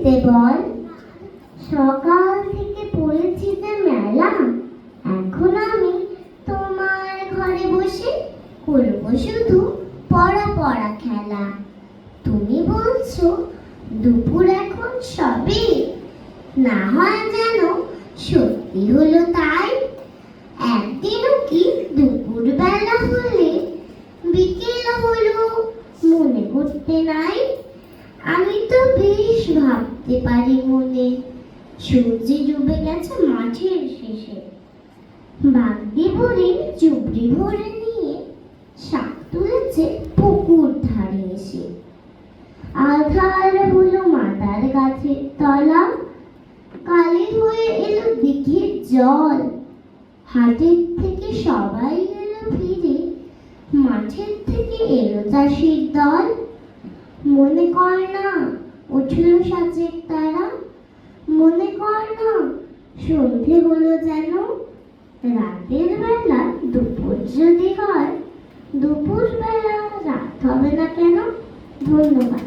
দিতে বল। সকাল থেকে পড়েছি যে মেলা, এখন আমি তোমার ঘরে বসে করবো শুধু পড়া পড়া খেলা। তুমি বলছো দুপুর এখন সবে, না হয় যেন সত্যি হলো তাই। একদিনও কি দুপুর বেলা হলে বিকেল হলো মনে করতে নাই। আমি তো বেশ ভাবতে পারি মনে, সূর্য ডুবে গেছে মাঠের শেষে। বাগদি বুড়ি চুবড়ি ভরে নিয়ে শাক তুলেছে পুকুর ধারে এসে। আধার হলো মাতার গাছের তলা, কালি হয়ে এলো দিঘির জল। হাটের থেকে সবাই এলো ফিরে, মাঠের থেকে এলো চাষির দল। মনে কর না উঠল সাজের তারা, মনে কর না সন্ধে হলো যেন। রাতের বেলা দুপুর যদি হয়, দুপুর বেলা রাত হবে না কেন? ধন্যবাদ।